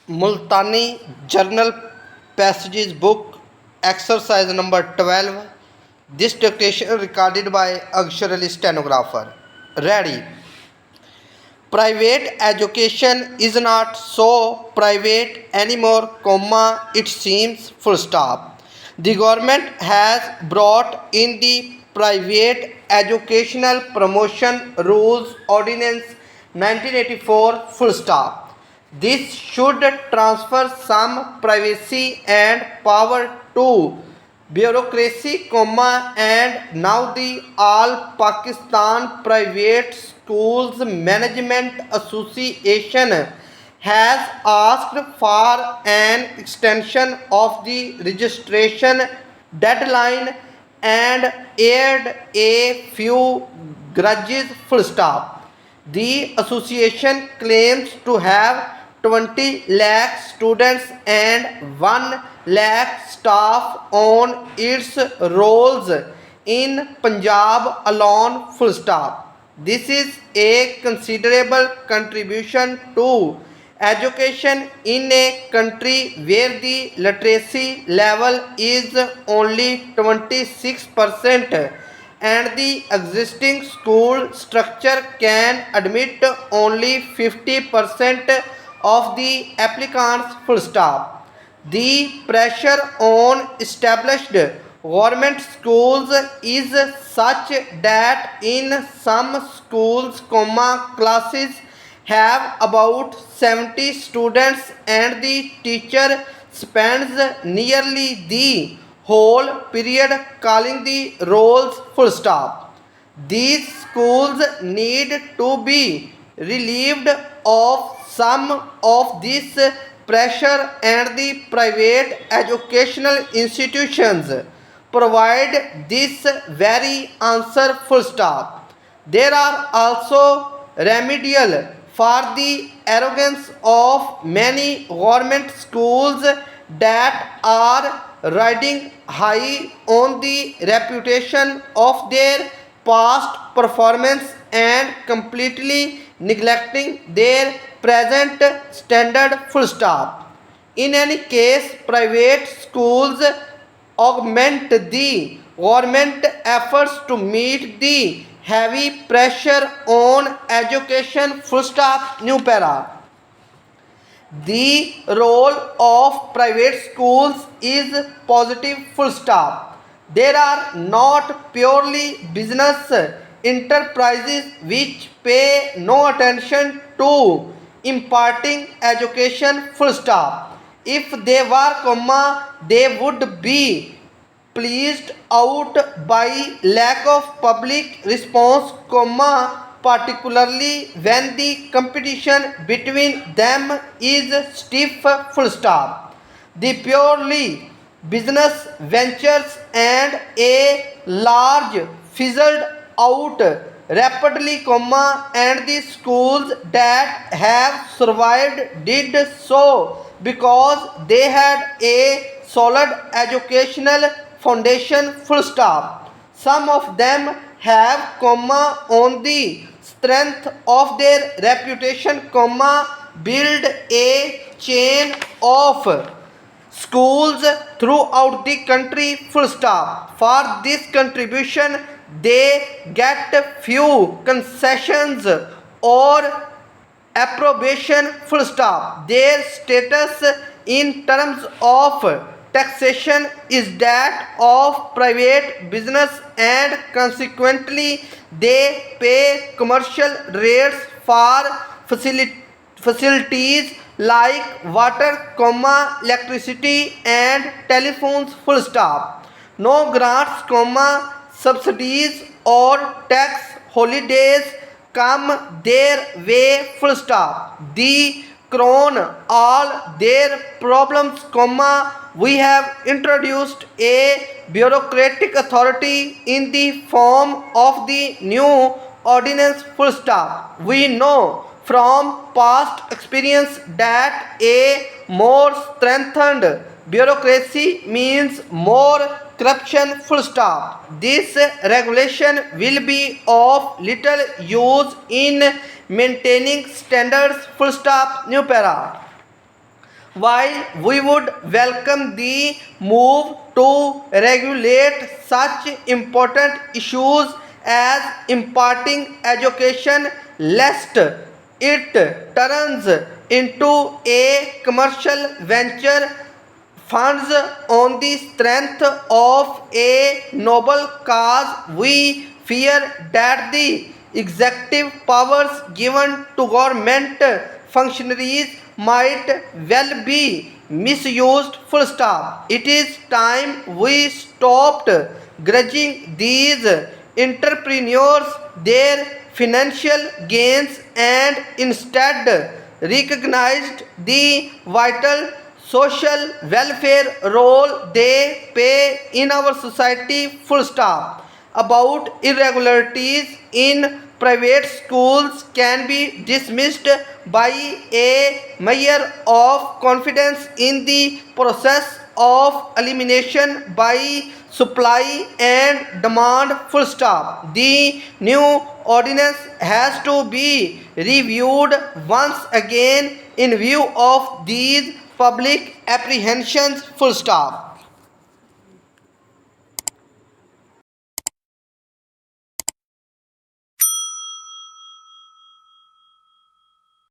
Multani Journal Passages Book, exercise number 12. This dictation recorded by Akshar Ali stenographer. Ready. Private education is not so private anymore, comma, it seems, full stop. The government has brought in the Private Educational Promotion Rules Ordinance 1984, full stop. This should transfer some privacy and power to bureaucracy, comma, and now the All Pakistan Private Schools Management Association has asked for an extension of the registration deadline and aired a few grudges, full stop. The association claims to have 20 lakh students and 1 lakh staff on its rolls in Punjab alone, full stop. This is a considerable contribution to education in a country where the literacy level is only 26% and the existing school structure can admit only 50% of the applicants, full stop. The pressure on established government schools is such that in some schools, comma, classes have about 70 students and the teacher spends nearly the whole period calling the rolls, full stop. These schools need to be relieved of some of this pressure and the private educational institutions provide this very answer, full stop. There are also remedial for the arrogance of many government schools that are riding high on the reputation of their past performance and completely neglecting their present standard, full stop. In any case, private schools augment the government efforts to meet the heavy pressure on education, full stop, new para. The role of private schools is positive, full stop. There are not purely business enterprises which pay no attention to imparting education, full stop. If they were, comma, they would be pleased out by lack of public response, comma, particularly when the competition between them is stiff, full stop. The purely business ventures and a large fizzled out rapidly, comma, and the schools that have survived did so because they had a solid educational foundation, full stop. Some of them have, comma, on the strength of their reputation, comma, build a chain of schools throughout the country, full stop. For this contribution they get few concessions or approbation, full stop. Their status in terms of taxation is that of private business and consequently they pay commercial rates for facilities like water, comma, electricity and telephones, full stop. No grants, comma, subsidies or tax holidays come their way, full stop. The crown all their problems, comma, we have introduced a bureaucratic authority in the form of the new ordinance, full stop. We know from past experience that a more strengthened bureaucracy means more corruption, full stop. This regulation will be of little use in maintaining standards, full stop, new para. While we would welcome the move to regulate such important issues as imparting education, lest it turns into a commercial venture, funds on the strength of a noble cause, we fear that the executive powers given to government functionaries might well be misused. Full stop. It is time we stopped grudging these entrepreneurs their financial gains and instead recognized the vital social welfare role they pay in our society. Full stop. About irregularities in private schools can be dismissed by a measure of confidence in the process of elimination by supply and demand. Full stop. The new ordinance has to be reviewed once again in view of these public apprehensions. Full stop.